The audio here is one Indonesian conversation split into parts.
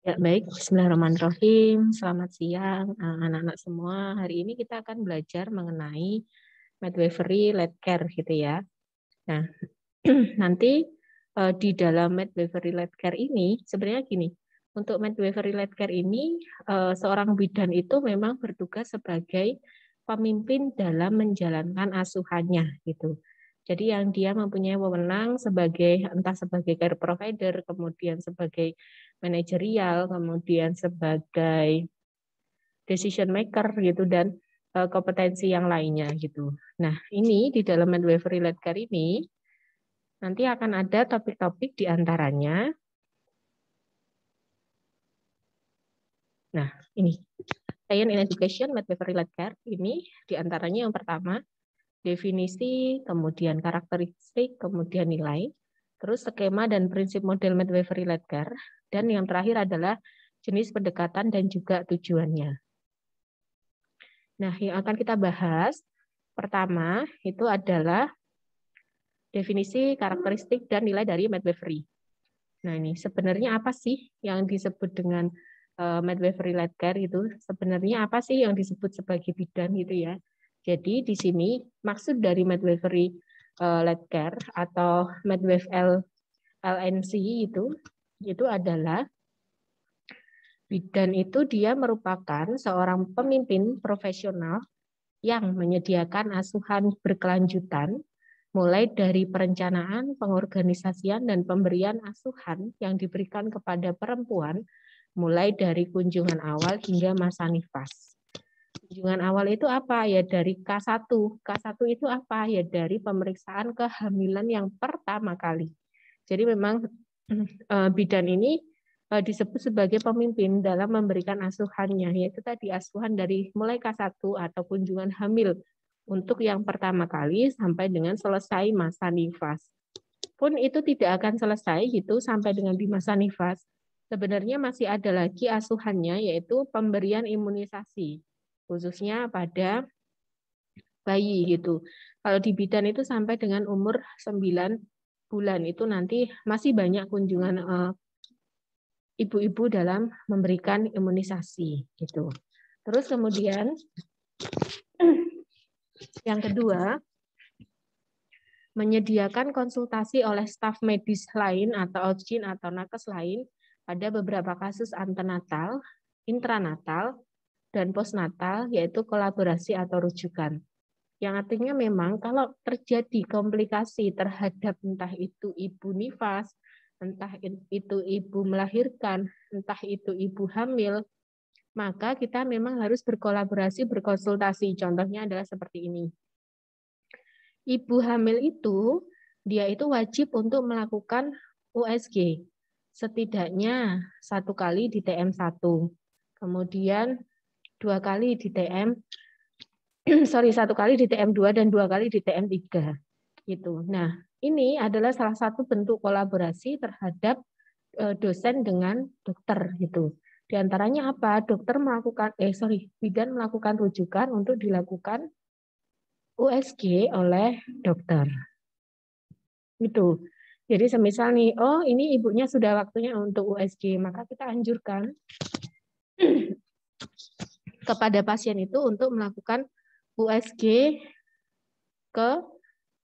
Ya, baik. Bismillahirrahmanirrahim. Selamat siang, anak-anak semua. Hari ini kita akan belajar mengenai midwifery lead care, gitu ya. Nah, nanti di dalam midwifery lead care ini, sebenarnya gini, untuk midwifery lead care ini, seorang bidan itu memang bertugas sebagai pemimpin dalam menjalankan asuhannya, gitu. Jadi yang dia mempunyai wewenang sebagai entah sebagai care provider, kemudian sebagai manajerial, kemudian sebagai decision maker gitu dan kompetensi yang lainnya gitu. Nah, ini di dalam midwifery lead care ini nanti akan ada topik-topik di antaranya. Nah, ini Science in Education midwifery lead care ini di antaranya yang pertama definisi, kemudian karakteristik, kemudian nilai, terus skema dan prinsip model midwifery lead care, dan yang terakhir adalah jenis pendekatan dan juga tujuannya. Nah, yang akan kita bahas pertama itu adalah definisi, karakteristik, dan nilai dari midwifery. Nah, ini sebenarnya apa sih yang disebut dengan midwifery lead care itu? Sebenarnya apa sih yang disebut sebagai bidan gitu ya? Jadi di sini maksud dari midwifery lead care atau midwife LNC itu adalah bidan itu dia merupakan seorang pemimpin profesional yang menyediakan asuhan berkelanjutan mulai dari perencanaan, pengorganisasian, dan pemberian asuhan yang diberikan kepada perempuan mulai dari kunjungan awal hingga masa nifas. Kunjungan awal itu apa? Ya dari K1. K1 itu apa? Ya dari pemeriksaan kehamilan yang pertama kali. Jadi memang bidan ini disebut sebagai pemimpin dalam memberikan asuhannya, yaitu tadi asuhan dari mulai K1 atau kunjungan hamil untuk yang pertama kali sampai dengan selesai masa nifas. Pun itu tidak akan selesai gitu sampai dengan di masa nifas. Sebenarnya masih ada lagi asuhannya, yaitu pemberian imunisasi, khususnya pada bayi gitu. Kalau di bidan itu sampai dengan umur 9 bulan itu nanti masih banyak kunjungan ibu-ibu dalam memberikan imunisasi gitu. Terus kemudian yang kedua, menyediakan konsultasi oleh staf medis lain atau OGIN atau nakes lain pada beberapa kasus antenatal, intranatal, dan postnatal, yaitu kolaborasi atau rujukan. Yang artinya memang kalau terjadi komplikasi terhadap entah itu ibu nifas, entah itu ibu melahirkan, entah itu ibu hamil, maka kita memang harus berkolaborasi, berkonsultasi. Contohnya adalah seperti ini. Ibu hamil itu, dia itu wajib untuk melakukan USG. Setidaknya 1 kali di TM1. Kemudian 2 kali di TM, 1 kali di TM2 dan 2 kali di TM3. Gitu. Nah, ini adalah salah satu bentuk kolaborasi terhadap dosen dengan dokter gitu. Di antaranya apa? Bidan melakukan rujukan untuk dilakukan USG oleh dokter. Gitu. Jadi semisal nih, oh ini ibunya sudah waktunya untuk USG, maka kita anjurkan kepada pasien itu untuk melakukan USG ke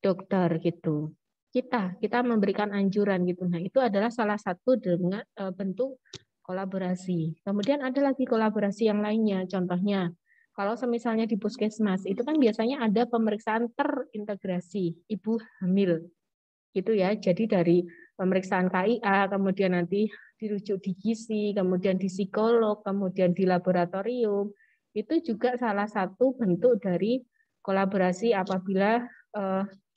dokter gitu. Kita memberikan anjuran gitu. Nah, itu adalah salah satu dengan bentuk kolaborasi. Kemudian ada lagi kolaborasi yang lainnya. Contohnya, kalau misalnya di puskesmas itu kan biasanya ada pemeriksaan terintegrasi ibu hamil. Gitu ya. Jadi dari pemeriksaan KIA, kemudian nanti dirujuk di gizi, kemudian di psikolog, kemudian di laboratorium. Itu juga salah satu bentuk dari kolaborasi apabila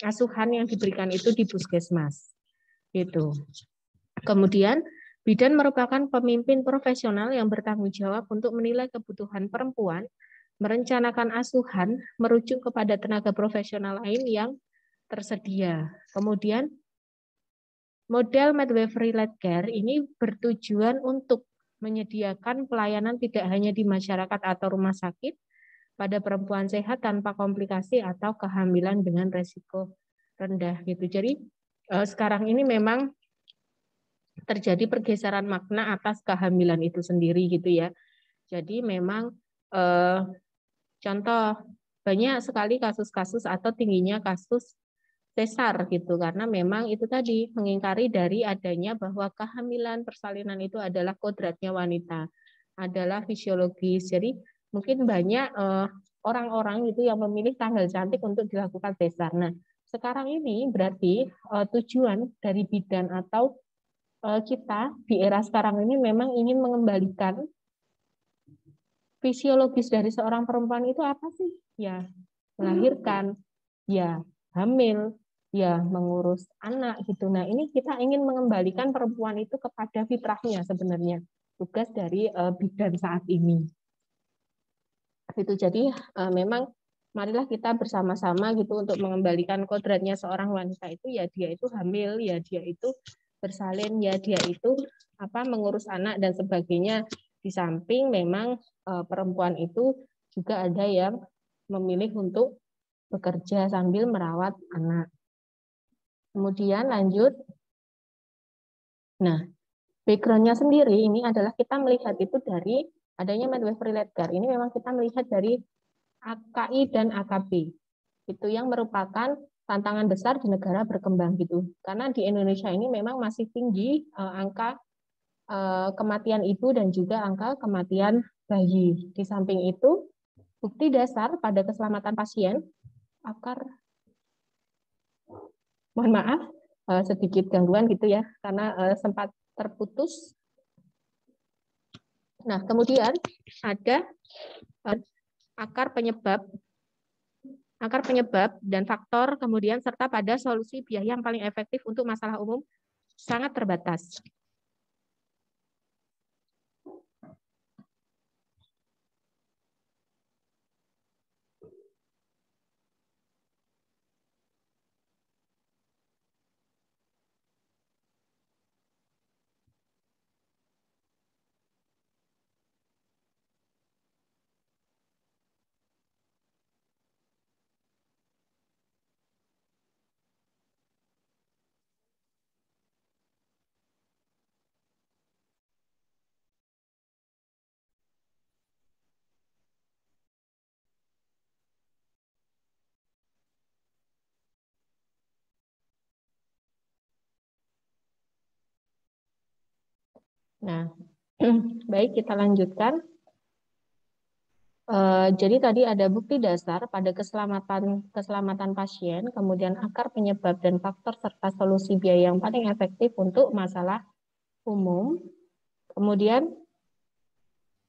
asuhan yang diberikan itu di puskesmas. Gitu. Kemudian bidan merupakan pemimpin profesional yang bertanggung jawab untuk menilai kebutuhan perempuan, merencanakan asuhan, merujuk kepada tenaga profesional lain yang tersedia. Kemudian model midwifery lead care ini bertujuan untuk menyediakan pelayanan tidak hanya di masyarakat atau rumah sakit pada perempuan sehat tanpa komplikasi atau kehamilan dengan resiko rendah gitu. Jadi sekarang ini memang terjadi pergeseran makna atas kehamilan itu sendiri gitu ya. Jadi memang contoh banyak sekali kasus-kasus atau tingginya kasus sesar gitu karena memang itu tadi mengingkari dari adanya bahwa kehamilan persalinan itu adalah kodratnya wanita, adalah fisiologis. Jadi mungkin banyak orang-orang itu yang memilih tanggal cantik untuk dilakukan sesar. Nah, sekarang ini berarti tujuan dari bidan atau kita di era sekarang ini memang ingin mengembalikan fisiologis dari seorang perempuan itu apa sih? Ya, melahirkan, ya hamil, ya mengurus anak gitu. Nah, ini kita ingin mengembalikan perempuan itu kepada fitrahnya sebenarnya. Tugas dari bidan saat ini. Gitu. Jadi memang marilah kita bersama-sama gitu untuk mengembalikan kodratnya seorang wanita itu ya dia itu hamil, ya dia itu bersalin, ya dia itu mengurus anak dan sebagainya. Di samping memang perempuan itu juga ada yang memilih untuk bekerja sambil merawat anak. Kemudian lanjut. Nah, background-nya sendiri ini adalah kita melihat itu dari adanya midwifery-led-care. Ini memang kita melihat dari AKI dan AKP. Itu yang merupakan tantangan besar di negara berkembang gitu. Karena di Indonesia ini memang masih tinggi angka kematian ibu dan juga angka kematian bayi. Di samping itu, bukti dasar pada keselamatan pasien mohon maaf sedikit gangguan gitu ya, karena sempat terputus. Nah, kemudian ada akar penyebab dan faktor, kemudian serta pada solusi biaya yang paling efektif untuk masalah umum sangat terbatas. Nah, baik kita lanjutkan. Jadi tadi ada bukti dasar pada keselamatan pasien, kemudian akar penyebab dan faktor serta solusi biaya yang paling efektif untuk masalah umum. Kemudian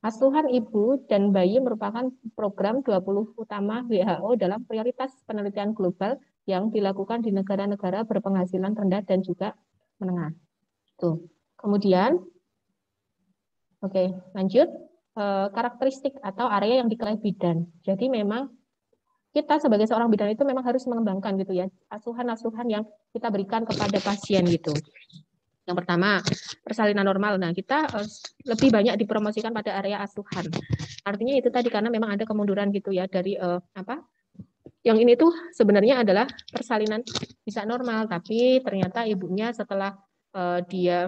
asuhan ibu dan bayi merupakan program 20 utama WHO dalam prioritas penelitian global yang dilakukan di negara-negara berpenghasilan rendah dan juga menengah. Tuh. Kemudian, oke, lanjut. Karakteristik atau area yang dikelola bidan. Jadi memang kita sebagai seorang bidan itu memang harus mengembangkan gitu ya asuhan-asuhan yang kita berikan kepada pasien gitu. Yang pertama, persalinan normal. Nah, kita lebih banyak dipromosikan pada area asuhan. Artinya itu tadi karena memang ada kemunduran gitu ya dari yang ini tuh sebenarnya adalah persalinan bisa normal, tapi ternyata ibunya setelah dia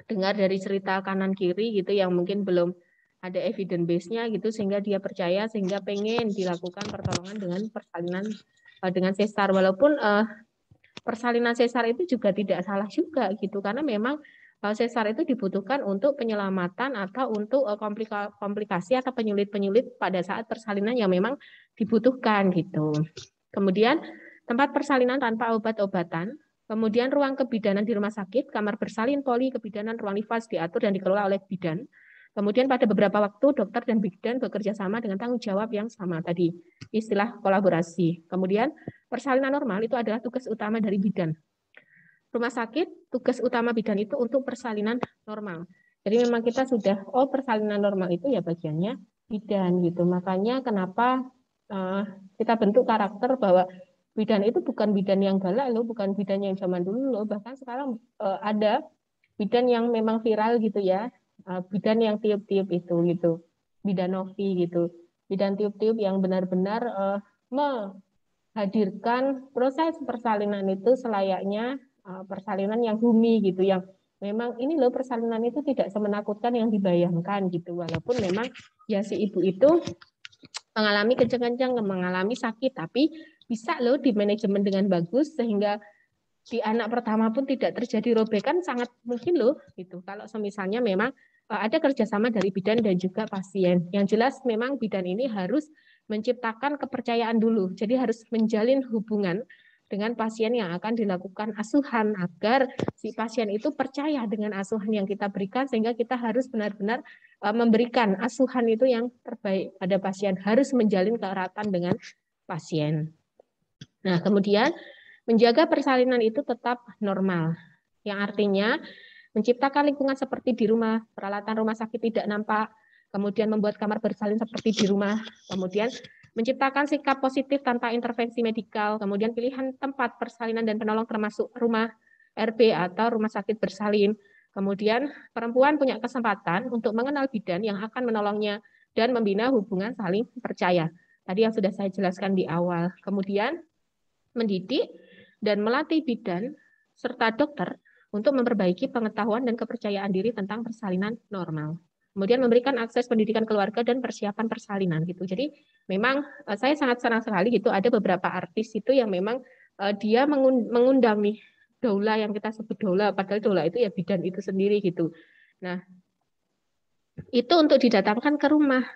dengar dari cerita kanan kiri gitu yang mungkin belum ada evidence base-nya gitu sehingga dia percaya sehingga pengen dilakukan pertolongan dengan persalinan dengan sesar walaupun persalinan sesar itu juga tidak salah juga gitu karena memang sesar itu dibutuhkan untuk penyelamatan atau untuk komplikasi atau penyulit-penyulit pada saat persalinan yang memang dibutuhkan gitu. Kemudian tempat persalinan tanpa obat-obatan. Kemudian ruang kebidanan di rumah sakit, kamar bersalin, poli, kebidanan, ruang nifas diatur dan dikelola oleh bidan. Kemudian pada beberapa waktu dokter dan bidan bekerja sama dengan tanggung jawab yang sama tadi, istilah kolaborasi. Kemudian persalinan normal itu adalah tugas utama dari bidan. Rumah sakit, tugas utama bidan itu untuk persalinan normal. Jadi memang kita sudah, persalinan normal itu ya bagiannya bidan gitu. Makanya kenapa kita bentuk karakter bahwa bidan itu bukan bidan yang galak loh, bukan bidan yang zaman dulu loh. Bahkan sekarang ada bidan yang memang viral gitu ya, bidan yang tiup-tiup itu gitu, bidanovi gitu, bidan tiup-tiup yang benar-benar menghadirkan proses persalinan itu selayaknya persalinan yang humi gitu, yang memang ini loh persalinan itu tidak semenakutkan yang dibayangkan gitu. Walaupun memang ya si ibu itu mengalami kencang-kencang, mengalami sakit, tapi bisa loh di manajemen dengan bagus sehingga di anak pertama pun tidak terjadi robekan, sangat mungkin loh gitu. Kalau misalnya memang ada kerjasama dari bidan dan juga pasien. Yang jelas memang bidan ini harus menciptakan kepercayaan dulu. Jadi harus menjalin hubungan dengan pasien yang akan dilakukan asuhan agar si pasien itu percaya dengan asuhan yang kita berikan sehingga kita harus benar-benar memberikan asuhan itu yang terbaik pada pasien, harus menjalin keeratan dengan pasien. Nah, kemudian menjaga persalinan itu tetap normal, yang artinya menciptakan lingkungan seperti di rumah, peralatan rumah sakit tidak nampak, kemudian membuat kamar bersalin seperti di rumah, kemudian menciptakan sikap positif tanpa intervensi medikal, kemudian pilihan tempat persalinan dan penolong termasuk rumah RB atau rumah sakit bersalin. Kemudian perempuan punya kesempatan untuk mengenal bidan yang akan menolongnya dan membina hubungan saling percaya. Tadi yang sudah saya jelaskan di awal. Kemudian mendidik dan melatih bidan serta dokter untuk memperbaiki pengetahuan dan kepercayaan diri tentang persalinan normal. Kemudian memberikan akses pendidikan keluarga dan persiapan persalinan gitu. Jadi memang saya sangat senang sekali gitu ada beberapa artis itu yang memang dia mengundang nih doula yang kita sebut doula, padahal doula itu ya bidan itu sendiri gitu. Nah, itu untuk didatangkan ke rumah.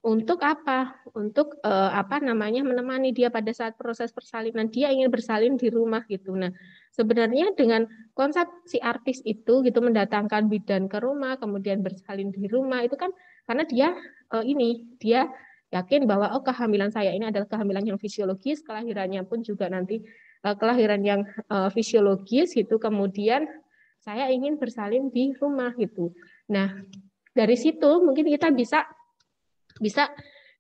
Untuk apa? Untuk apa namanya menemani dia pada saat proses persalinan. Dia ingin bersalin di rumah gitu. Nah, sebenarnya dengan konsep si artis itu gitu mendatangkan bidan ke rumah, kemudian bersalin di rumah itu kan karena dia dia yakin bahwa oh kehamilan saya ini adalah kehamilan yang fisiologis, kelahirannya pun juga nanti kelahiran yang fisiologis gitu. Kemudian saya ingin bersalin di rumah gitu. Nah, dari situ mungkin kita bisa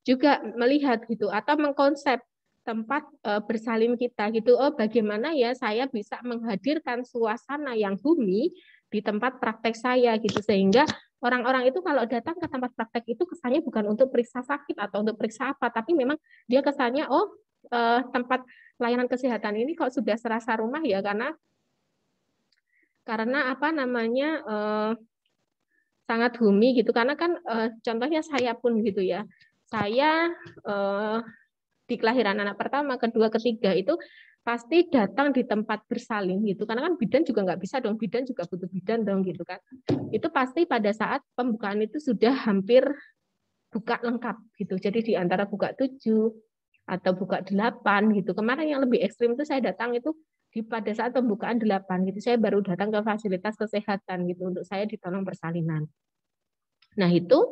juga melihat gitu atau mengkonsep tempat bersalin kita gitu. Oh, bagaimana ya saya bisa menghadirkan suasana yang bumi di tempat praktek saya gitu sehingga orang-orang itu kalau datang ke tempat praktek itu kesannya bukan untuk periksa sakit atau untuk periksa apa, tapi memang dia kesannya oh tempat pelayanan kesehatan ini kok sudah serasa rumah ya karena apa namanya sangat bumi gitu karena kan contohnya saya pun gitu ya. Saya di kelahiran anak pertama, kedua, ketiga itu pasti datang di tempat bersalin gitu. Karena kan bidan juga nggak bisa dong, bidan juga butuh bidan dong gitu kan. Itu pasti pada saat pembukaan itu sudah hampir buka lengkap gitu. Jadi di antara buka 7 atau buka 8 gitu. Kemarin yang lebih ekstrim itu saya datang itu pada saat pembukaan 8 gitu. Saya baru datang ke fasilitas kesehatan gitu untuk saya ditolong persalinan. Nah, itu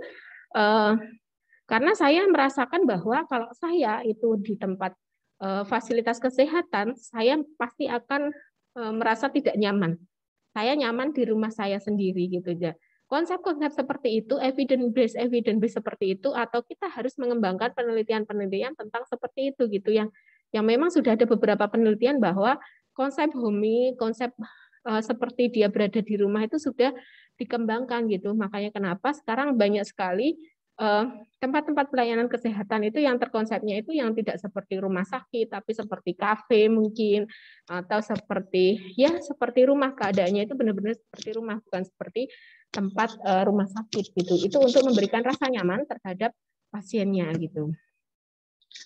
karena saya merasakan bahwa kalau saya itu di tempat fasilitas kesehatan, saya pasti akan merasa tidak nyaman. Saya nyaman di rumah saya sendiri gitu ya. Konsep-konsep seperti itu, evidence based seperti itu, atau kita harus mengembangkan penelitian-penelitian tentang seperti itu gitu yang memang sudah ada beberapa penelitian bahwa konsep homey, konsep seperti dia berada di rumah itu sudah dikembangkan gitu. Makanya kenapa sekarang banyak sekali tempat-tempat pelayanan kesehatan itu yang terkonsepnya itu yang tidak seperti rumah sakit, tapi seperti kafe mungkin, atau seperti rumah, keadaannya itu benar-benar seperti rumah, bukan seperti tempat rumah sakit gitu. Itu untuk memberikan rasa nyaman terhadap pasiennya gitu.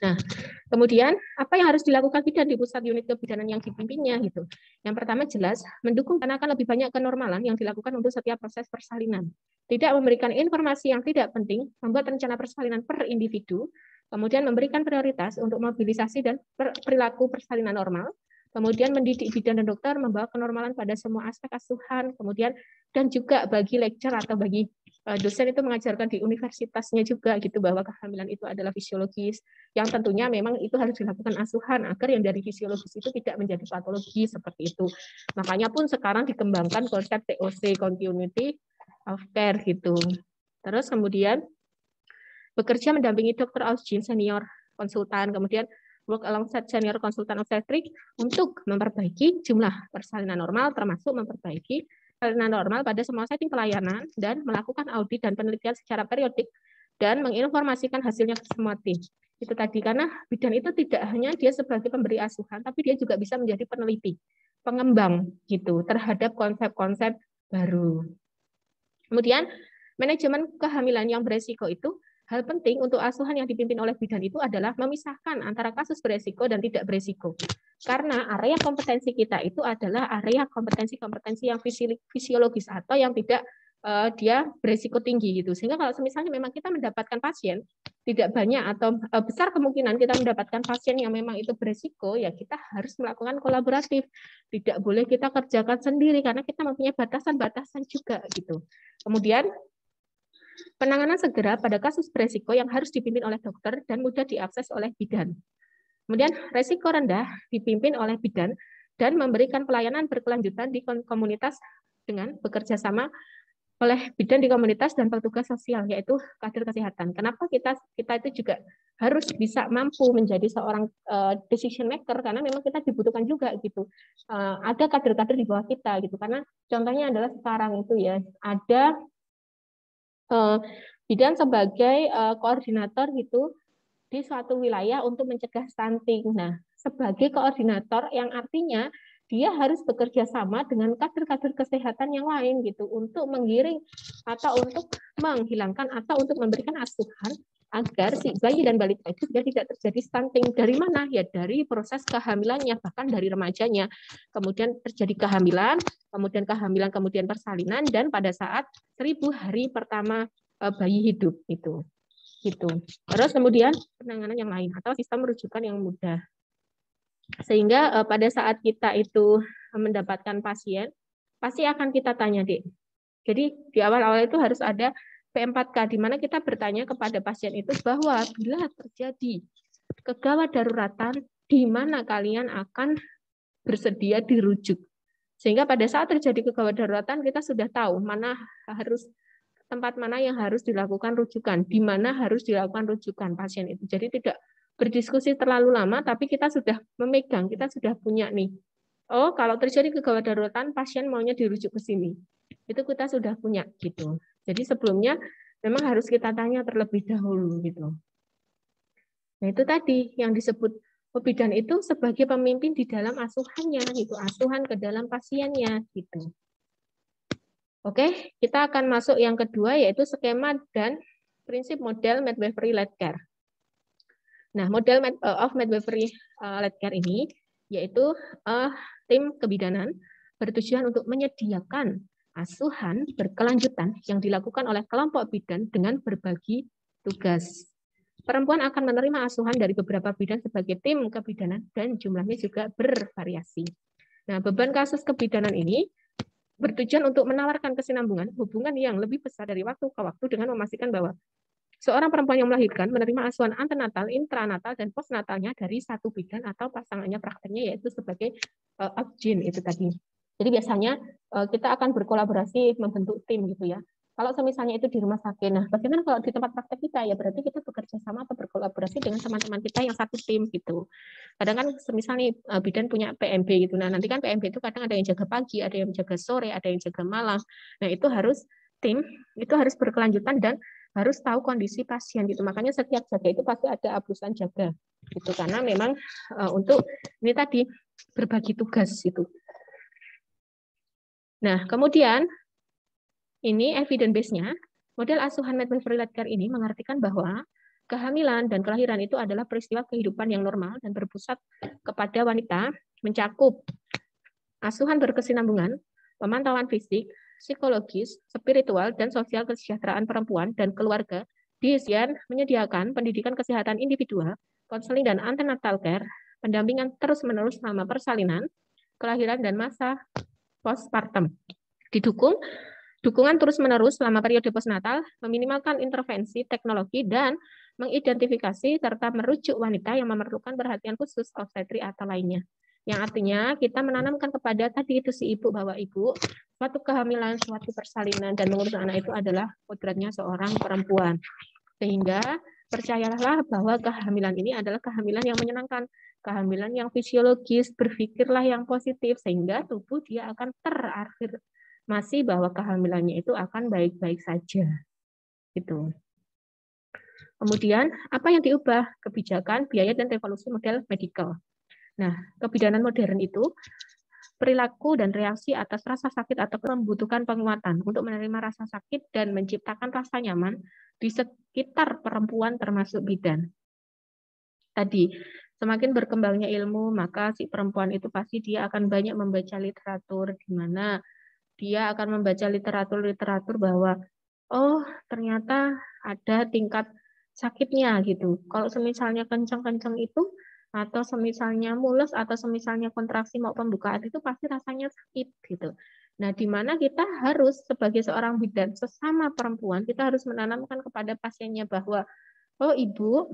Nah, kemudian apa yang harus dilakukan bidan di pusat unit kebidanan yang dipimpinnya gitu. Yang pertama jelas mendukung karena akan lebih banyak kenormalan yang dilakukan untuk setiap proses persalinan. Tidak memberikan informasi yang tidak penting, membuat rencana persalinan per individu, kemudian memberikan prioritas untuk mobilisasi dan perilaku persalinan normal, kemudian mendidik bidan dan dokter membawa kenormalan pada semua aspek asuhan, kemudian dan juga bagi lecture atau bagi dosen itu mengajarkan di universitasnya juga gitu bahwa kehamilan itu adalah fisiologis, yang tentunya memang itu harus dilakukan asuhan agar yang dari fisiologis itu tidak menjadi patologi seperti itu. Makanya pun sekarang dikembangkan konsep TOC, Continuity of Care gitu. Terus kemudian bekerja mendampingi dokter Ausgin senior konsultan, kemudian work alongside senior konsultan obstetrik untuk memperbaiki jumlah persalinan normal termasuk memperbaiki persalinan normal pada semua setting pelayanan dan melakukan audit dan penelitian secara periodik dan menginformasikan hasilnya ke semua tim. Itu tadi karena bidan itu tidak hanya dia sebagai pemberi asuhan, tapi dia juga bisa menjadi peneliti, pengembang gitu terhadap konsep-konsep baru. Kemudian manajemen kehamilan yang beresiko itu hal penting untuk asuhan yang dipimpin oleh bidan itu adalah memisahkan antara kasus beresiko dan tidak beresiko. Karena area kompetensi kita itu adalah area kompetensi-kompetensi yang fisiologis atau yang tidak dia beresiko tinggi gitu. Sehingga kalau misalnya memang kita mendapatkan pasien tidak banyak atau besar kemungkinan kita mendapatkan pasien yang memang itu beresiko, ya kita harus melakukan kolaboratif. Tidak boleh kita kerjakan sendiri karena kita mempunyai batasan-batasan juga gitu. Kemudian penanganan segera pada kasus beresiko yang harus dipimpin oleh dokter dan mudah diakses oleh bidan. Kemudian resiko rendah dipimpin oleh bidan dan memberikan pelayanan berkelanjutan di komunitas dengan bekerja sama oleh bidan di komunitas dan petugas sosial, yaitu kader kesehatan. Kenapa kita itu juga harus bisa mampu menjadi seorang decision maker, karena memang kita dibutuhkan juga gitu. Ada kader-kader di bawah kita gitu, karena contohnya adalah sekarang itu ya ada bidan sebagai koordinator gitu di suatu wilayah untuk mencegah stunting. Nah, sebagai koordinator yang artinya dia harus bekerja sama dengan kader-kader kesehatan yang lain gitu untuk menggiring atau untuk menghilangkan atau untuk memberikan asuhan agar si bayi dan balita itu tidak terjadi stunting. Dari mana? Ya dari proses kehamilannya, bahkan dari remajanya. Kemudian terjadi kehamilan, kemudian persalinan, dan pada saat 1000 hari pertama bayi hidup itu. Gitu. Terus kemudian penanganan yang lain atau sistem rujukan yang mudah. Sehingga pada saat kita itu mendapatkan pasien, pasti akan kita tanya, Dek. Jadi di awal-awal itu harus ada P4K, di mana kita bertanya kepada pasien itu bahwa bila terjadi kegawat daruratan, di mana kalian akan bersedia dirujuk. Sehingga pada saat terjadi kegawat daruratan, kita sudah tahu tempat mana yang harus dilakukan rujukan, di mana harus dilakukan rujukan pasien itu. Jadi tidak berdiskusi terlalu lama, tapi kita sudah memegang, kita sudah punya nih. Oh, kalau terjadi kegawat daruratan, pasien maunya dirujuk ke sini. Itu kita sudah punya gitu. Jadi sebelumnya memang harus kita tanya terlebih dahulu gitu. Nah, itu tadi yang disebut bidan itu sebagai pemimpin di dalam asuhannya gitu, asuhan ke dalam pasiennya gitu. Oke, kita akan masuk yang kedua, yaitu skema dan prinsip model midwifery-led care. Nah, model of midwifery-led care ini yaitu tim kebidanan bertujuan untuk menyediakan asuhan berkelanjutan yang dilakukan oleh kelompok bidan dengan berbagi tugas. Perempuan akan menerima asuhan dari beberapa bidan sebagai tim kebidanan dan jumlahnya juga bervariasi. Nah, beban kasus kebidanan ini bertujuan untuk menawarkan kesinambungan hubungan yang lebih besar dari waktu ke waktu dengan memastikan bahwa seorang perempuan yang melahirkan menerima asuhan antenatal, intranatal, dan postnatalnya dari satu bidan atau pasangannya prakteknya yaitu sebagai abjin itu tadi. Jadi biasanya kita akan berkolaborasi membentuk tim gitu ya. Kalau misalnya itu di rumah sakit, nah bagaimana kalau di tempat praktek kita? Ya berarti kita bekerja sama atau berkolaborasi dengan teman-teman kita yang satu tim gitu. Kadang kan misalnya bidan punya PMB gitu. Nah nanti kan PMB itu kadang ada yang jaga pagi, ada yang jaga sore, ada yang jaga malam. Nah itu harus tim, itu harus berkelanjutan dan harus tahu kondisi pasien gitu. Makanya setiap jaga itu pasti ada abusan jaga gitu. Karena memang untuk ini tadi berbagi tugas itu. Nah kemudian ini evidence base-nya, model asuhan midwifery-led care ini mengartikan bahwa kehamilan dan kelahiran itu adalah peristiwa kehidupan yang normal dan berpusat kepada wanita, mencakup asuhan berkesinambungan, pemantauan fisik, psikologis, spiritual, dan sosial kesejahteraan perempuan dan keluarga, diisian menyediakan pendidikan kesehatan individual, konseling dan antenatal care, pendampingan terus-menerus selama persalinan, kelahiran, dan masa postpartum. Didukung dukungan terus-menerus selama periode postnatal, meminimalkan intervensi teknologi, dan mengidentifikasi serta merujuk wanita yang memerlukan perhatian khusus obstetri atau lainnya. Yang artinya kita menanamkan kepada tadi itu si ibu bahwa ibu suatu kehamilan, suatu persalinan, dan mengurus anak itu adalah kodratnya seorang perempuan. Sehingga percayalah bahwa kehamilan ini adalah kehamilan yang menyenangkan, kehamilan yang fisiologis, berpikirlah yang positif, sehingga tubuh dia akan masih bahwa kehamilannya itu akan baik-baik saja. Gitu. Kemudian, apa yang diubah? Kebijakan, biaya, dan revolusi model medical. Nah, kebidanan modern itu perilaku dan reaksi atas rasa sakit atau membutuhkan penguatan untuk menerima rasa sakit dan menciptakan rasa nyaman di sekitar perempuan termasuk bidan. Tadi, semakin berkembangnya ilmu, maka si perempuan itu pasti dia akan banyak membaca literatur, di mana dia akan membaca literatur bahwa oh ternyata ada tingkat sakitnya gitu. Kalau semisalnya kencang-kencang itu atau semisalnya mules atau semisalnya kontraksi mau pembukaan itu pasti rasanya sakit gitu. Nah, di mana kita harus sebagai seorang bidan sesama perempuan kita harus menanamkan kepada pasiennya bahwa oh ibu,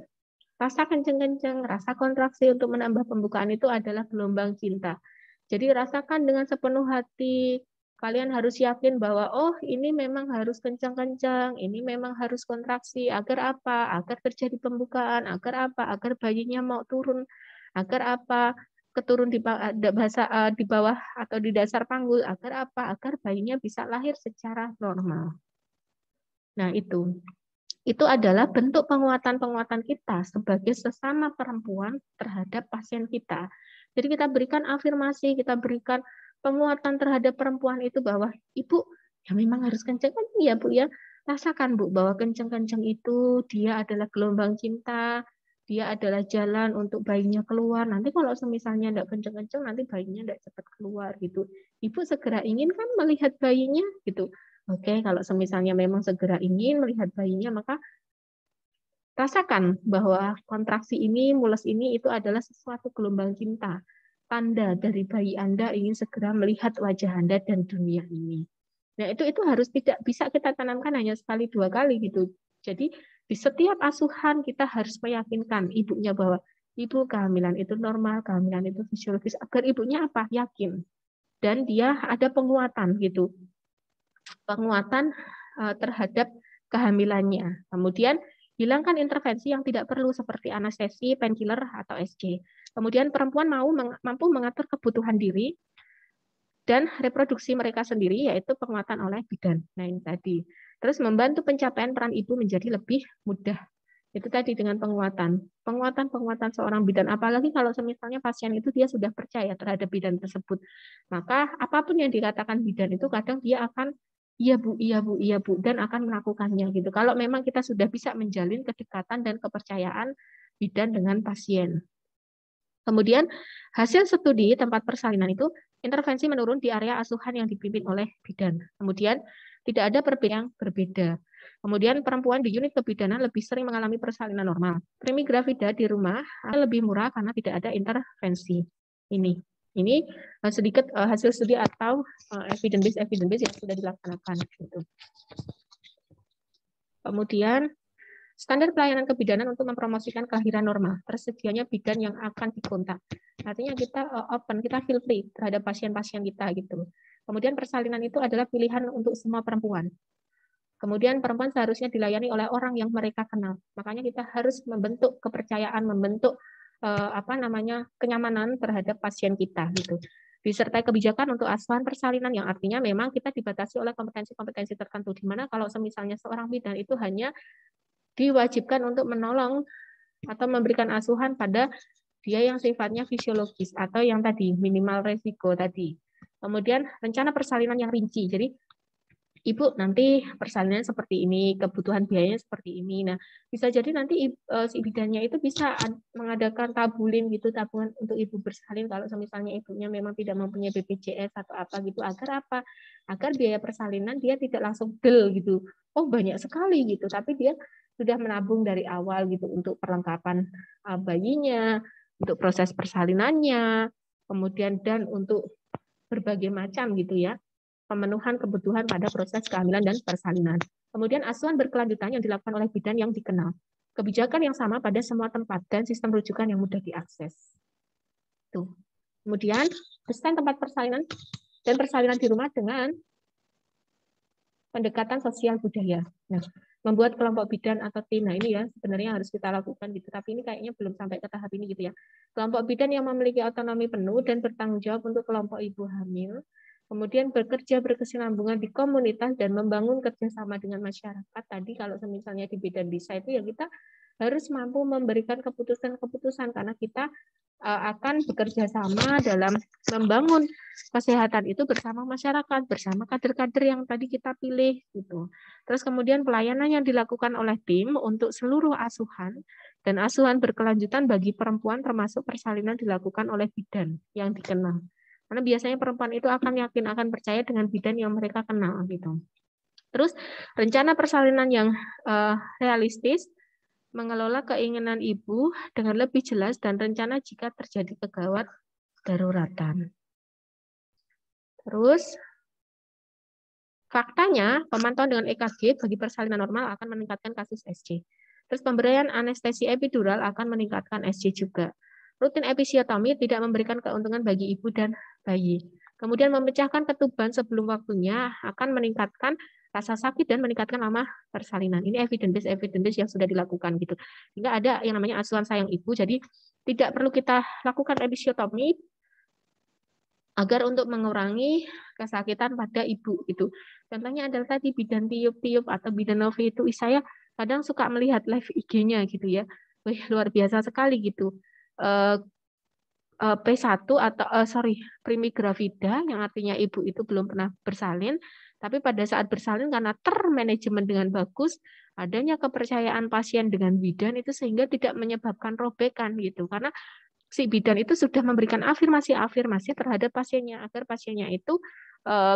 rasa kencang-kencang, rasa kontraksi untuk menambah pembukaan itu adalah gelombang cinta. Jadi rasakan dengan sepenuh hati. Kalian harus yakin bahwa oh ini memang harus kencang-kencang, ini memang harus kontraksi. Agar apa? Agar terjadi pembukaan. Agar apa? Agar bayinya mau turun. Agar apa? Keturun di bawah atau di dasar panggul. Agar apa? Agar bayinya bisa lahir secara normal. Nah itu adalah bentuk penguatan-penguatan kita sebagai sesama perempuan terhadap pasien kita. Jadi kita berikan afirmasi, kita berikan penguatan terhadap perempuan itu bahwa ibu ya memang harus kencang-kencang ya Bu ya. Rasakan Bu bahwa kencang-kencang itu dia adalah gelombang cinta, dia adalah jalan untuk bayinya keluar. Nanti kalau semisalnya tidak kencang-kencang nanti bayinya tidak cepat keluar gitu. Ibu segera ingin kan melihat bayinya gitu. Oke, kalau semisalnya memang segera ingin melihat bayinya maka rasakan bahwa kontraksi ini, mules ini itu adalah sesuatu gelombang cinta. Tanda dari bayi Anda ingin segera melihat wajah Anda dan dunia ini. Nah, itu harus tidak bisa kita tanamkan hanya sekali dua kali gitu. Jadi di setiap asuhan kita harus meyakinkan ibunya bahwa ibu kehamilan itu normal, kehamilan itu fisiologis agar ibunya apa? Yakin. Dan dia ada penguatan gitu. Penguatan terhadap kehamilannya. Kemudian hilangkan intervensi yang tidak perlu seperti anestesi, painkiller, atau SC. Kemudian perempuan mampu mengatur kebutuhan diri dan reproduksi mereka sendiri, yaitu penguatan oleh bidan. Nah ini tadi. Terus membantu pencapaian peran ibu menjadi lebih mudah. Itu tadi dengan penguatan. Penguatan seorang bidan. Apalagi kalau misalnya pasien itu dia sudah percaya terhadap bidan tersebut. Maka apapun yang dikatakan bidan itu kadang dia akan iya Bu, iya Bu, iya Bu, dan akan melakukannya gitu. Kalau memang kita sudah bisa menjalin kedekatan dan kepercayaan bidan dengan pasien. Kemudian hasil studi tempat persalinan itu intervensi menurun di area asuhan yang dipimpin oleh bidan. Kemudian tidak ada perbedaan yang berbeda. Kemudian perempuan di unit kebidanan lebih sering mengalami persalinan normal. Premi gravida di rumah lebih murah karena tidak ada intervensi. Ini sedikit hasil studi atau evidence base yang sudah dilaksanakan. Gitu. Kemudian standar pelayanan kebidanan untuk mempromosikan kelahiran normal. Tersedianya bidan yang akan dikontak. Artinya kita open, kita feel free terhadap pasien-pasien kita gitu. Kemudian persalinan itu adalah pilihan untuk semua perempuan. Kemudian perempuan seharusnya dilayani oleh orang yang mereka kenal. Makanya kita harus membentuk kepercayaan, membentuk kenyamanan terhadap pasien kita gitu. Disertai kebijakan untuk asuhan persalinan yang artinya memang kita dibatasi oleh kompetensi-kompetensi tertentu. Di mana kalau misalnya seorang bidan itu hanya diwajibkan untuk menolong atau memberikan asuhan pada dia yang sifatnya fisiologis atau yang tadi minimal resiko tadi. Kemudian rencana persalinan yang rinci. Jadi Ibu nanti persalinan seperti ini, kebutuhan biayanya seperti ini. Nah, bisa jadi nanti si bidannya itu bisa mengadakan tabulin gitu, tabungan untuk ibu bersalin kalau misalnya ibunya memang tidak mempunyai BPJS atau apa gitu. Agar apa? Agar biaya persalinan dia tidak langsung del gitu. Oh, banyak sekali gitu, tapi dia sudah menabung dari awal gitu untuk perlengkapan bayinya, untuk proses persalinannya, kemudian dan untuk berbagai macam gitu ya. Pemenuhan kebutuhan pada proses kehamilan dan persalinan. Kemudian asuhan berkelanjutan yang dilakukan oleh bidan yang dikenal. Kebijakan yang sama pada semua tempat dan sistem rujukan yang mudah diakses. Tuh. Kemudian desain tempat persalinan dan persalinan di rumah dengan pendekatan sosial budaya. Nah, membuat kelompok bidan atau tim. Nah, ini ya sebenarnya harus kita lakukan gitu. Tapi ini kayaknya belum sampai ke tahap ini gitu ya. Kelompok bidan yang memiliki otonomi penuh dan bertanggung jawab untuk kelompok ibu hamil. Kemudian bekerja berkesinambungan di komunitas dan membangun kerjasama dengan masyarakat. Tadi kalau misalnya di bidan desa itu ya kita harus mampu memberikan keputusan-keputusan karena kita akan bekerja sama dalam membangun kesehatan itu bersama masyarakat, bersama kader-kader yang tadi kita pilih gitu. Terus kemudian pelayanan yang dilakukan oleh tim untuk seluruh asuhan dan asuhan berkelanjutan bagi perempuan termasuk persalinan dilakukan oleh bidan yang dikenal. Karena biasanya perempuan itu akan yakin, akan percaya dengan bidan yang mereka kenal gitu. Terus rencana persalinan yang realistis, mengelola keinginan ibu dengan lebih jelas dan rencana jika terjadi kegawat daruratan. Terus faktanya pemantauan dengan EKG bagi persalinan normal akan meningkatkan kasus SC. Terus pemberian anestesi epidural akan meningkatkan SC juga. Rutin episiotomi tidak memberikan keuntungan bagi ibu dan bayi. Kemudian memecahkan ketuban sebelum waktunya akan meningkatkan rasa sakit dan meningkatkan lama persalinan. Ini evidence yang sudah dilakukan gitu. Sehingga ada yang namanya asuhan sayang ibu. Jadi tidak perlu kita lakukan episiotomi agar untuk mengurangi kesakitan pada ibu itu. Contohnya adalah tadi bidan tiup-tiup atau bidan novi itu saya kadang suka melihat live IG-nya gitu ya. Wih, luar biasa sekali gitu. P1 atau primigravida yang artinya ibu itu belum pernah bersalin, tapi pada saat bersalin karena termanajemen dengan bagus, adanya kepercayaan pasien dengan bidan itu sehingga tidak menyebabkan robekan gitu. Karena si bidan itu sudah memberikan afirmasi-afirmasi terhadap pasiennya agar pasiennya itu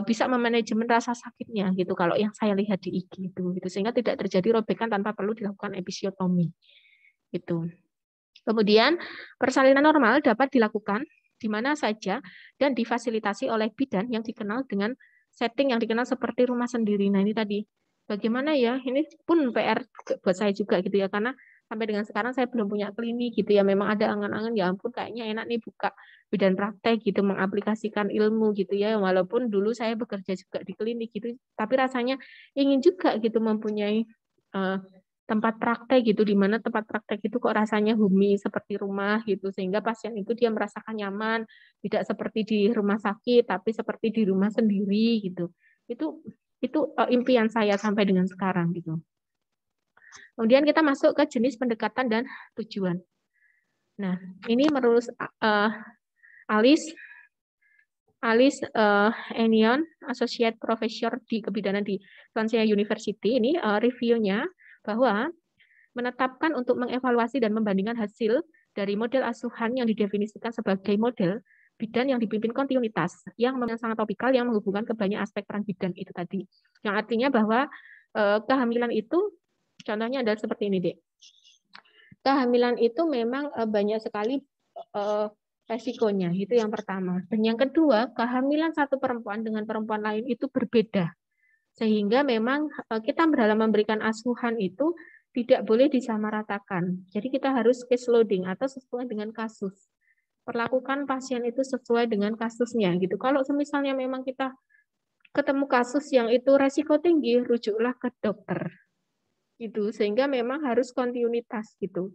bisa memanajemen rasa sakitnya gitu. Kalau yang saya lihat di IG itu gitu, sehingga tidak terjadi robekan tanpa perlu dilakukan episiotomi gitu. Kemudian persalinan normal dapat dilakukan di mana saja dan difasilitasi oleh bidan yang dikenal dengan setting yang dikenal seperti rumah sendiri. Nah ini tadi bagaimana ya, ini pun PR buat saya juga gitu ya, karena sampai dengan sekarang saya belum punya klinik gitu ya, memang ada angan-angan ya ampun kayaknya enak nih buka bidan praktek gitu, mengaplikasikan ilmu gitu ya, walaupun dulu saya bekerja juga di klinik gitu, tapi rasanya ingin juga gitu mempunyai tempat praktek gitu, di mana tempat praktek itu kok rasanya homey seperti rumah gitu, sehingga pasien itu dia merasakan nyaman, tidak seperti di rumah sakit, tapi seperti di rumah sendiri gitu. Itu impian saya sampai dengan sekarang gitu. Kemudian kita masuk ke jenis pendekatan dan tujuan. Nah, ini menurut Alice Enion, Associate Professor di Kebidanan di Columbia University, ini reviewnya bahwa menetapkan untuk mengevaluasi dan membandingkan hasil dari model asuhan yang didefinisikan sebagai model bidan yang dipimpin kontinuitas, yang sangat topikal, yang menghubungkan ke banyak aspek peran bidan itu tadi. Yang artinya bahwa kehamilan itu, contohnya adalah seperti ini, Dek. Kehamilan itu memang banyak sekali resikonya, itu yang pertama. Dan yang kedua, kehamilan satu perempuan dengan perempuan lain itu berbeda. Sehingga memang kita dalam memberikan asuhan itu tidak boleh disamaratakan. Jadi kita harus case loading atau sesuai dengan kasus. Perlakukan pasien itu sesuai dengan kasusnya gitu. Kalau misalnya memang kita ketemu kasus yang itu resiko tinggi, rujuklah ke dokter. Gitu. Sehingga memang harus kontinuitas gitu.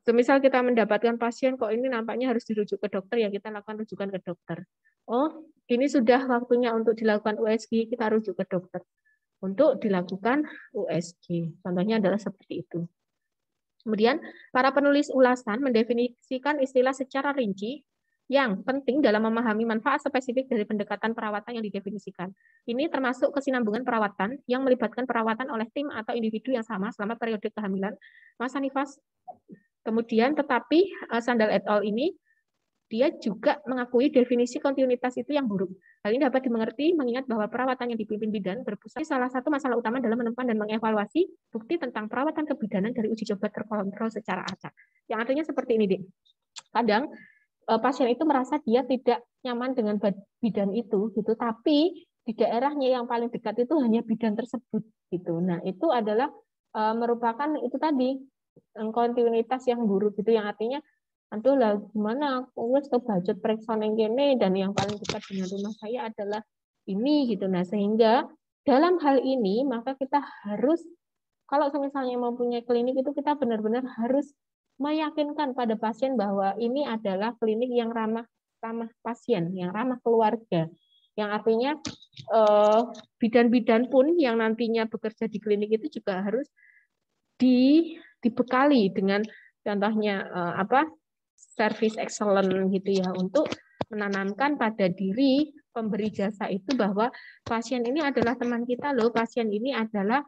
Semisal kita mendapatkan pasien kok ini nampaknya harus dirujuk ke dokter, ya kita lakukan rujukan ke dokter. Oh, ini sudah waktunya untuk dilakukan USG, kita rujuk ke dokter untuk dilakukan USG. Contohnya adalah seperti itu. Kemudian, para penulis ulasan mendefinisikan istilah secara rinci yang penting dalam memahami manfaat spesifik dari pendekatan perawatan yang didefinisikan. Ini termasuk kesinambungan perawatan yang melibatkan perawatan oleh tim atau individu yang sama selama periode kehamilan, masa nifas. Kemudian, tetapi Sandal et al. Ini dia juga mengakui definisi kontinuitas itu yang buruk. Hal ini dapat dimengerti mengingat bahwa perawatan yang dipimpin bidan berpusat salah satu masalah utama dalam menemukan dan mengevaluasi bukti tentang perawatan kebidanan dari uji coba terkontrol secara acak. Yang artinya seperti ini, Dik. Kadang pasien itu merasa dia tidak nyaman dengan bidan itu, gitu, tapi di daerahnya yang paling dekat itu hanya bidan tersebut, gitu. Nah, itu adalah merupakan itu tadi kontinuitas yang buruk, gitu, yang artinya aduh lah gimana aku wis budget periksa neng kene dan yang paling dekat dengan rumah saya adalah ini gitu. Nah, sehingga dalam hal ini maka kita harus, kalau misalnya mempunyai klinik itu kita benar-benar harus meyakinkan pada pasien bahwa ini adalah klinik yang ramah pasien, yang ramah keluarga. Yang artinya bidan-bidan pun yang nantinya bekerja di klinik itu juga harus dibekali dengan contohnya service excellent gitu ya, untuk menanamkan pada diri pemberi jasa itu bahwa pasien ini adalah teman kita loh, pasien ini adalah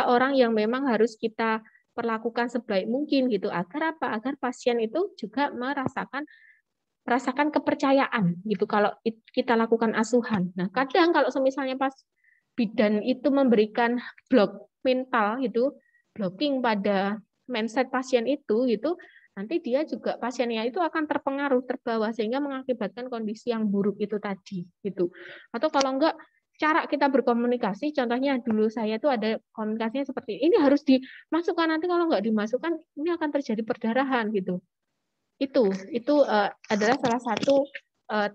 orang yang memang harus kita perlakukan sebaik mungkin gitu, agar apa? Agar pasien itu juga merasakan kepercayaan gitu kalau kita lakukan asuhan. Nah, kadang kalau misalnya pas bidan itu memberikan blok mental gitu, blocking pada mindset pasien itu gitu, nanti dia juga pasiennya itu akan terpengaruh, terbawa sehingga mengakibatkan kondisi yang buruk itu tadi gitu. Atau kalau enggak, cara kita berkomunikasi, contohnya dulu saya itu ada komunikasinya seperti ini harus dimasukkan, nanti kalau enggak dimasukkan ini akan terjadi perdarahan gitu. Itu adalah salah satu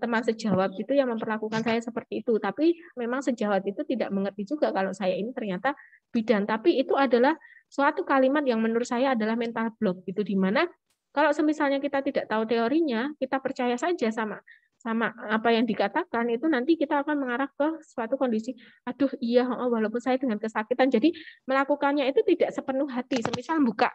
teman sejawat itu yang memperlakukan saya seperti itu. Tapi memang sejawat itu tidak mengerti juga kalau saya ini ternyata bidan. Tapi itu adalah suatu kalimat yang menurut saya adalah mental block gitu, di mana kalau misalnya kita tidak tahu teorinya, kita percaya saja sama apa yang dikatakan, itu nanti kita akan mengarah ke suatu kondisi, aduh iya, walaupun saya dengan kesakitan, jadi melakukannya itu tidak sepenuh hati. Semisal buka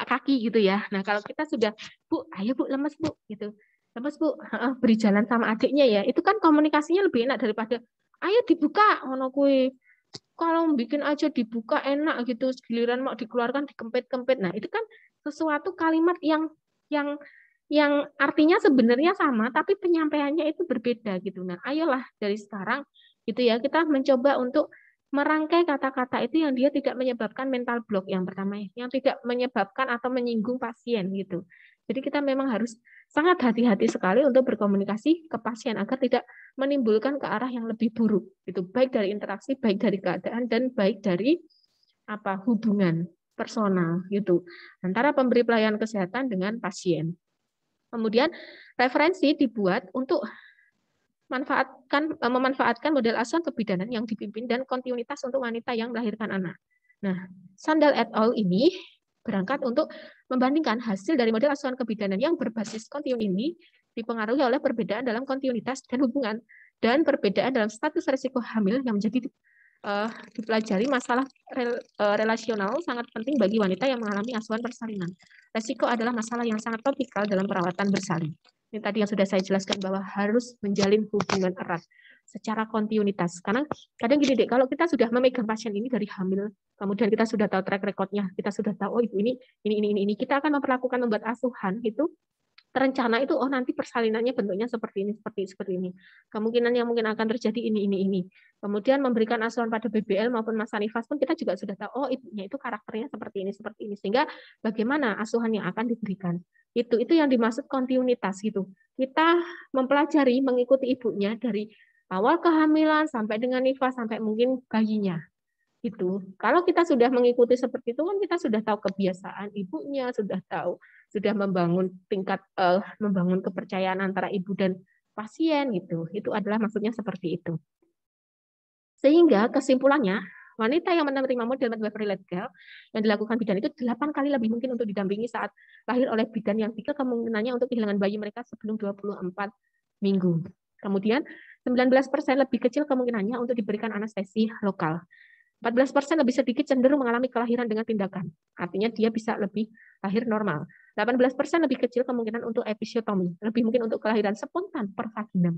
kaki gitu ya. Nah, kalau kita sudah, Bu, ayo Bu, lemes Bu, gitu. Lemes Bu, beri jalan sama adiknya ya. Itu kan komunikasinya lebih enak daripada, ayo dibuka, ngono kuwi. Kalau bikin aja dibuka enak gitu, giliran mau dikeluarkan dikempit-kempit. Nah, itu kan sesuatu kalimat yang artinya sebenarnya sama, tapi penyampaiannya itu berbeda gitu. Nah, ayolah dari sekarang gitu ya, kita mencoba untuk merangkai kata-kata itu yang dia tidak menyebabkan mental block yang pertama, yang tidak menyebabkan atau menyinggung pasien gitu. Jadi kita memang harus sangat hati-hati sekali untuk berkomunikasi ke pasien agar tidak menimbulkan ke arah yang lebih buruk. Itu baik dari interaksi, baik dari keadaan, dan baik dari hubungan personal gitu antara pemberi pelayanan kesehatan dengan pasien. Kemudian referensi dibuat untuk memanfaatkan model asuhan kebidanan yang dipimpin dan kontinuitas untuk wanita yang melahirkan anak. Nah, Sandal et al. Ini berangkat untuk membandingkan hasil dari model asuhan kebidanan yang berbasis kontinu ini dipengaruhi oleh perbedaan dalam kontinuitas dan hubungan dan perbedaan dalam status risiko hamil yang menjadi dipelajari. Masalah relasional sangat penting bagi wanita yang mengalami asuhan persalinan. Risiko adalah masalah yang sangat topikal dalam perawatan bersalin. Ini tadi yang sudah saya jelaskan bahwa harus menjalin hubungan erat secara kontinuitas. Karena kadang gini deh, kalau kita sudah memegang pasien ini dari hamil, kemudian kita sudah tahu track record-nya, kita sudah tahu, oh ibu ini, kita akan membuat asuhan itu terencana itu, oh nanti persalinannya bentuknya seperti ini. Kemungkinan yang mungkin akan terjadi ini. Kemudian memberikan asuhan pada BBL maupun masa nifas pun kita juga sudah tahu, oh ibunya itu karakternya seperti ini. Sehingga bagaimana asuhan yang akan diberikan. Itu yang dimaksud kontinuitas gitu. Kita mempelajari, mengikuti ibunya dari awal kehamilan sampai dengan nifas sampai mungkin bayinya. Itu kalau kita sudah mengikuti seperti itu kan kita sudah tahu kebiasaan ibunya, sudah membangun membangun kepercayaan antara ibu dan pasien gitu. Itu adalah maksudnya seperti itu. Sehingga kesimpulannya, wanita yang menerima model midwifery led care yang dilakukan bidan itu 8 kali lebih mungkin untuk didampingi saat lahir oleh bidan yang tinggal kemungkinannya untuk kehilangan bayi mereka sebelum 24 minggu. Kemudian 19% lebih kecil kemungkinannya untuk diberikan anestesi lokal. 14% lebih sedikit cenderung mengalami kelahiran dengan tindakan. Artinya dia bisa lebih lahir normal. 18% lebih kecil kemungkinan untuk episiotomi. Lebih mungkin untuk kelahiran spontan per vaginam.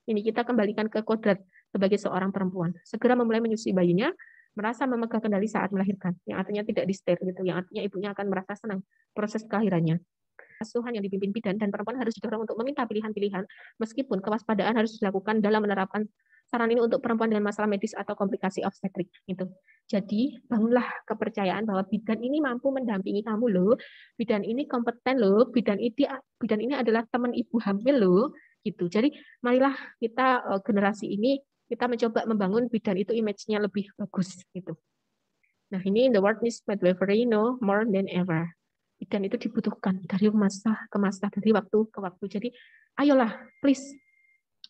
Ini kita kembalikan ke kodrat sebagai seorang perempuan. Segera memulai menyusui bayinya, merasa memegang kendali saat melahirkan. Yang artinya tidak dister gitu. Yang artinya ibunya akan merasa senang proses kelahirannya. Asuhan yang dipimpin bidan dan perempuan harus didorong untuk meminta pilihan-pilihan, meskipun kewaspadaan harus dilakukan dalam menerapkan saran ini untuk perempuan dengan masalah medis atau komplikasi obstetrik. Gitu. Jadi bangunlah kepercayaan bahwa bidan ini mampu mendampingi kamu loh, bidan ini kompeten loh, bidan ini adalah teman ibu hamil loh. Gitu. Jadi marilah kita generasi ini kita mencoba membangun bidan itu image-nya lebih bagus. Gitu. Nah ini the world needs midwifery more than ever. Bidan itu dibutuhkan dari masa ke masa, dari waktu ke waktu. Jadi ayolah please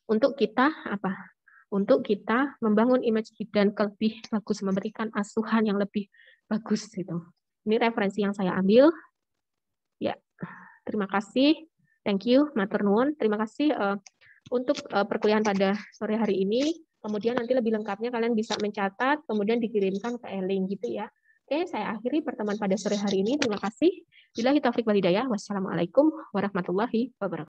untuk kita untuk kita membangun image bidan lebih bagus, memberikan asuhan yang lebih bagus gitu. Ini referensi yang saya ambil. Ya, terima kasih. Thank you, matur nuwun. Terima kasih untuk perkuliahan pada sore hari ini. Kemudian nanti lebih lengkapnya kalian bisa mencatat, kemudian dikirimkan ke e-link gitu ya. Oke, saya akhiri pertemuan pada sore hari ini. Terima kasih. Billahi taufiq wal hidayah. Wassalamualaikum warahmatullahi wabarakatuh.